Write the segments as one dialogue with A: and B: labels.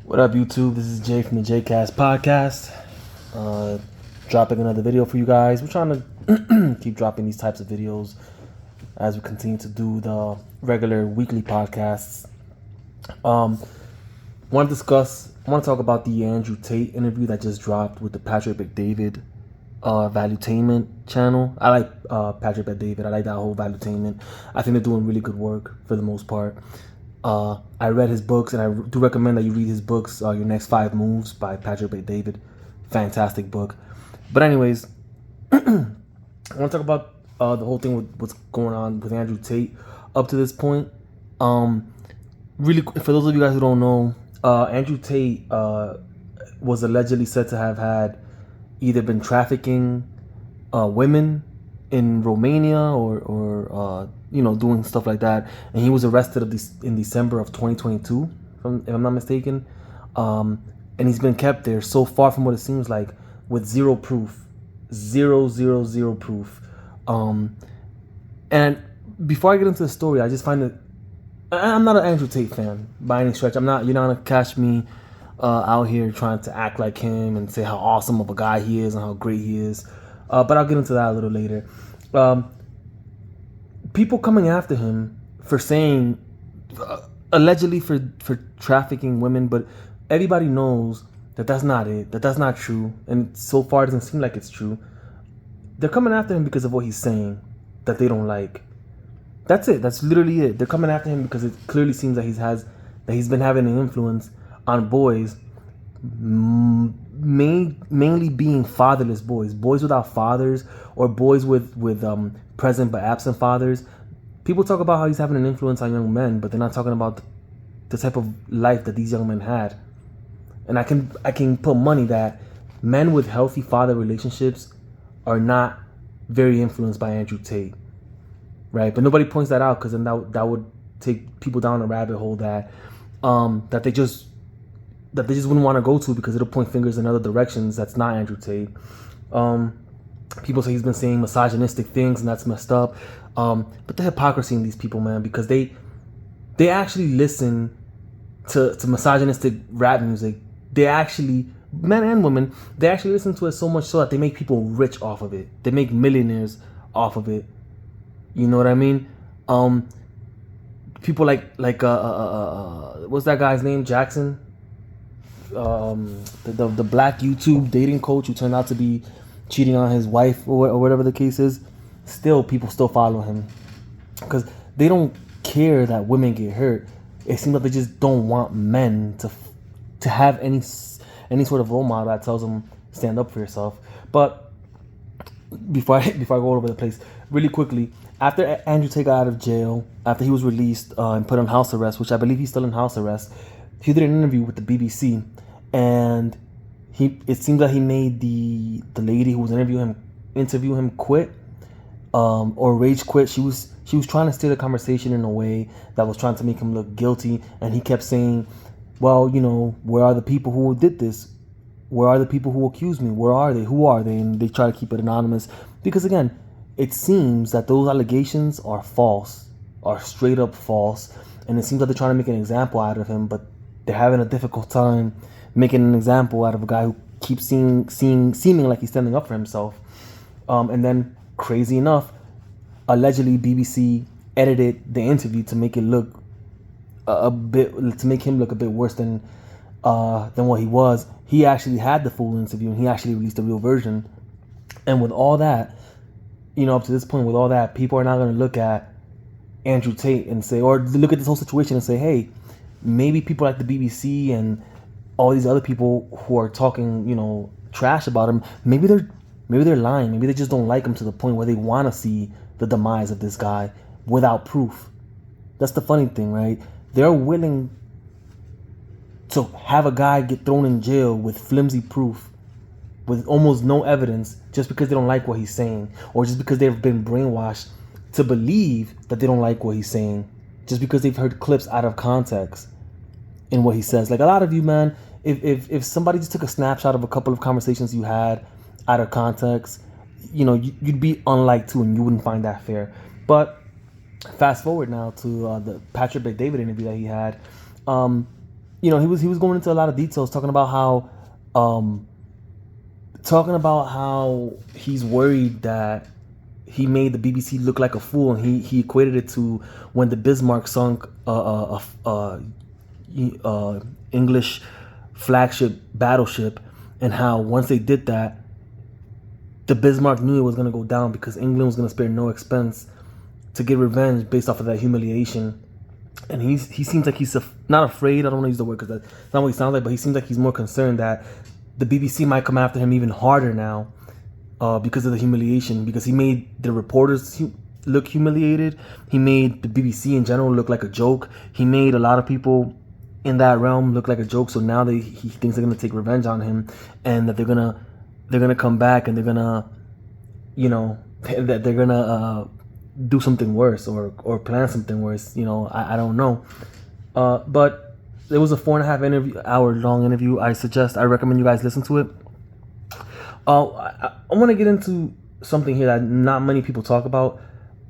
A: What up, YouTube? This is Jay from the JCast podcast. Dropping another video for you guys. We're trying to keep dropping these types of videos as we continue to do the regular weekly podcasts. Want to talk about the Andrew Tate interview that just dropped with the Patrick Bet-David Valuetainment channel. I like Patrick Bet-David. I like that whole Valuetainment. I think they're doing really good work for the most part. I read his books, and I do recommend that you read his books, Your Next 5 Moves by Patrick Bet-David. Fantastic book. But anyways, I want to talk about the whole thing with what's going on with Andrew Tate up to this point. Really, for those of you guys who don't know, Andrew Tate was allegedly said to have had either been trafficking women in Romania or doing stuff like that, and he was arrested in December of 2022, if I'm not mistaken, and he's been kept there so far from what it seems like with zero proof, zero proof. And before I get into the story, I just find that I'm not an Andrew Tate fan by any stretch. You're not gonna catch me out here trying to act like him and say how awesome of a guy he is and how great he is. But I'll get into that a little later. People coming after him for saying, allegedly for trafficking women, but everybody knows that that's not it, that's not true, and so far it doesn't seem like it's true. They're coming after him because of what he's saying that they don't like. That's it. That's literally it. They're coming after him because it clearly seems that he's been having an influence on boys, mainly being fatherless boys without fathers, or boys with present but absent fathers. People talk about how he's having an influence on young men, but they're not talking about the type of life that these young men had. And I can put money that men with healthy father relationships are not very influenced by Andrew Tate, right? But nobody points that out because then that would take people down a rabbit hole that they just wouldn't want to go to, because it'll point fingers in other directions. That's not Andrew Tate. People say he's been saying misogynistic things, and that's messed up. But the hypocrisy in these people, man, because they actually listen to misogynistic rap music. They actually, men and women, they actually listen to it so much so that they make people rich off of it. They make millionaires off of it. You know what I mean? People like what's that guy's name? Jackson. The black YouTube dating coach who turned out to be cheating on his wife or whatever the case is. Still, people still follow him because they don't care that women get hurt. It seems like they just don't want men to have any sort of role model that tells them stand up for yourself. But before I go all over the place, really quickly, after Andrew Tate got out of jail, after he was released and put on house arrest, which I believe he's still in house arrest, he did an interview with the BBC, and it seems like he made the lady who was interviewing him quit, or rage quit. She was trying to steer the conversation in a way that was trying to make him look guilty, and he kept saying, well, where are the people who did this? Where are the people who accused me? Where are they? Who are they? And they try to keep it anonymous because, again, it seems that those allegations are false, are straight up false, and it seems like they're trying to make an example out of him, but they're having a difficult time making an example out of a guy who keeps seeming like he's standing up for himself. And then, crazy enough, allegedly BBC edited the interview to make it look to make him look a bit worse than what he was. He actually had the full interview, and he actually released the real version. And with all that, up to this point, with all that, people are not going to look at Andrew Tate and say, or look at this whole situation and say, hey, maybe people like the BBC and all these other people who are talking, trash about him, maybe they're lying. Maybe they just don't like him to the point where they want to see the demise of this guy without proof. That's the funny thing, right? They're willing to have a guy get thrown in jail with flimsy proof, with almost no evidence, just because they don't like what he's saying, or just because they've been brainwashed to believe that they don't like what he's saying, just because they've heard clips out of context in what he says. Like a lot of you, man, if somebody just took a snapshot of a couple of conversations you had out of context, you'd be unliked too, and you wouldn't find that fair. But fast forward now to the Patrick Bet-David interview that he had. he was going into a lot of details, um, talking about how he's worried that he made the BBC look like a fool, and he equated it to when the Bismarck sunk English flagship battleship, and how once they did that, the Bismarck knew it was going to go down because England was going to spare no expense to get revenge based off of that humiliation. And he seems like he's not afraid. I don't want to use the word because that's not what he sounds like, but he seems like he's more concerned that the BBC might come after him even harder now because of the humiliation. Because he made the reporters look humiliated. He made the BBC in general look like a joke. He made a lot of people in that realm look like a joke. So now he thinks they're gonna take revenge on him, and that they're gonna come back, and they're gonna, that they're gonna do something worse or plan something worse. I don't know. But it was a 4.5 hour long interview. I recommend you guys listen to it. I want to get into something here that not many people talk about,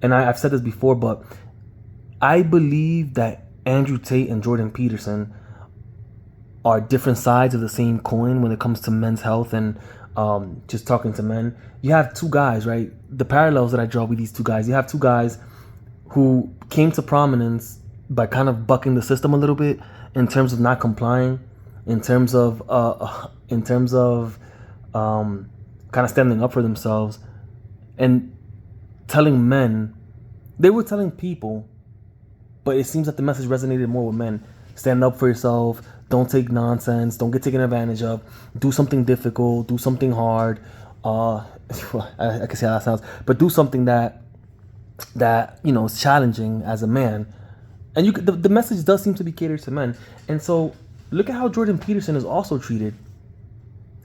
A: and I've said this before, but I believe that Andrew Tate and Jordan Peterson are different sides of the same coin when it comes to men's health and just talking to men. You have two guys, right? The parallels that I draw with these two guys. You have two guys who came to prominence by kind of bucking the system a little bit in terms of not complying, in terms of kind of standing up for themselves and telling men. They were telling people, but it seems that the message resonated more with men. Stand up for yourself. Don't take nonsense. Don't get taken advantage of. Do something difficult. Do something hard. I can see how that sounds, but do something that is challenging as a man. And the message does seem to be catered to men. And so look at how Jordan Peterson is also treated.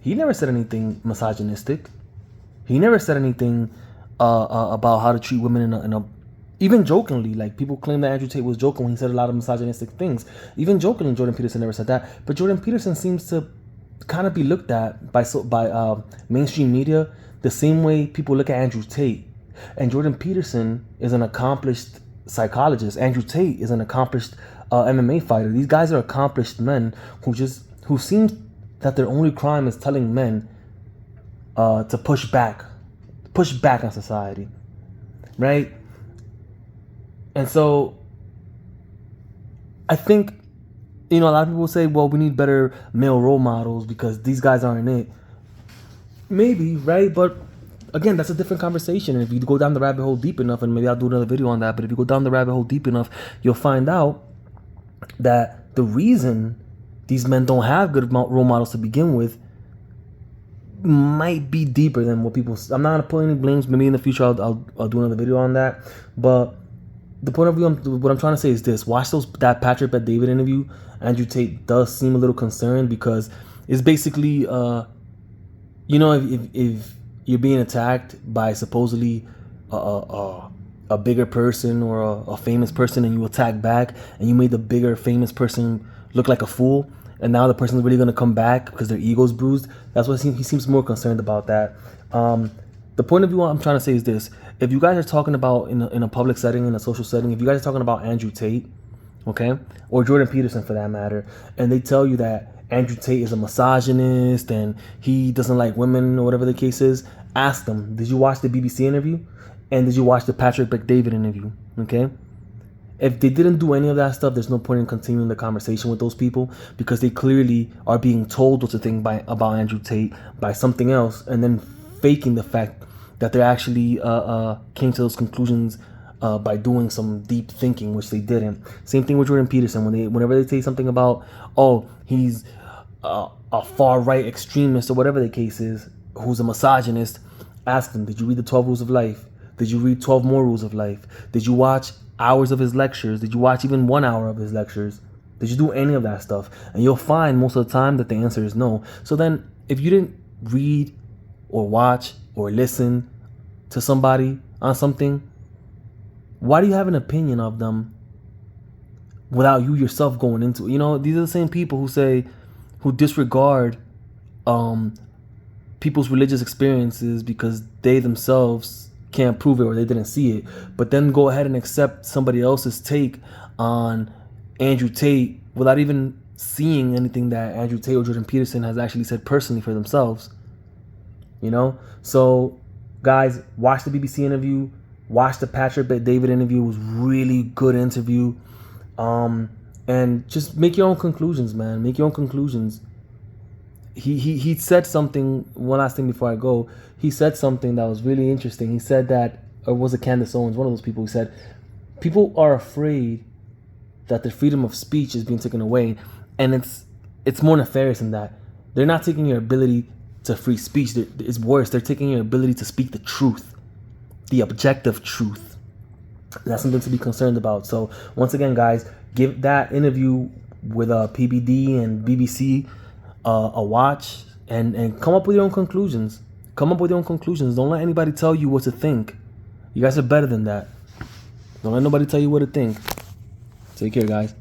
A: He never said anything misogynistic. He never said anything about how to treat women in a even jokingly. Like, people claim that Andrew Tate was joking when he said a lot of misogynistic things. Even jokingly, Jordan Peterson never said that. But Jordan Peterson seems to kind of be looked at by mainstream media the same way people look at Andrew Tate. And Jordan Peterson is an accomplished psychologist. Andrew Tate is an accomplished MMA fighter. These guys are accomplished men who seem that their only crime is telling men to push back on society, right? And so I think, a lot of people say, well, we need better male role models because these guys aren't it. Maybe, right? But again, that's a different conversation. And if you go down the rabbit hole deep enough, and maybe I'll do another video on that, but if you go down the rabbit hole deep enough, you'll find out that the reason these men don't have good role models to begin with might be deeper than what people. I'm not gonna put any blames. Maybe in the future I'll do another video on that. But the point of view, what I'm trying to say is this: watch that Patrick Bet-David interview. Andrew Tate does seem a little concerned because it's basically, if you're being attacked by supposedly a bigger person or a famous person, and you attack back, and you made the bigger famous person look like a fool, and now the person's really gonna come back because their ego's bruised. That's what he seems more concerned about that. The point of view I'm trying to say is this: if you guys are talking about in a public setting, in a social setting, if you guys are talking about Andrew Tate, okay, or Jordan Peterson for that matter, and they tell you that Andrew Tate is a misogynist and he doesn't like women or whatever the case is, ask them, did you watch the BBC interview? And did you watch the Patrick Bet-David interview? Okay? If they didn't do any of that stuff, there's no point in continuing the conversation with those people because they clearly are being told what to think about Andrew Tate by something else, and then faking the fact that they actually came to those conclusions by doing some deep thinking, which they didn't. Same thing with Jordan Peterson. Whenever they say something about, oh, he's a far-right extremist or whatever the case is, who's a misogynist, ask them, did you read the 12 Rules of Life? Did you read 12 More Rules of Life? Did you watch hours of his lectures? Did you watch even 1 hour of his lectures? Did you do any of that stuff? And you'll find most of the time that the answer is no. So then, if you didn't read or watch or listen to somebody on something, why do you have an opinion of them without you yourself going into it? These are the same people who disregard people's religious experiences because they themselves can't prove it or they didn't see it, but then go ahead and accept somebody else's take on Andrew Tate without even seeing anything that Andrew Tate or Jordan Peterson has actually said personally for themselves. You know? So, guys, watch the BBC interview. Watch the Patrick Bet-David interview. It was really good interview. And just make your own conclusions, man. Make your own conclusions. He said something, one last thing before I go. He said something that was really interesting. He said that, or was it Candace Owens, one of those people who said, people are afraid that the freedom of speech is being taken away. And it's more nefarious than that. They're not taking your ability to free speech. It's worse. They're taking your ability to speak the truth, the objective truth. That's something to be concerned about. So once again, guys, give that interview with PBD and BBC a watch and come up with your own conclusions. Come up with your own conclusions. Don't let anybody tell you what to think. You guys are better than that. Don't let nobody tell you what to think. Take care, guys.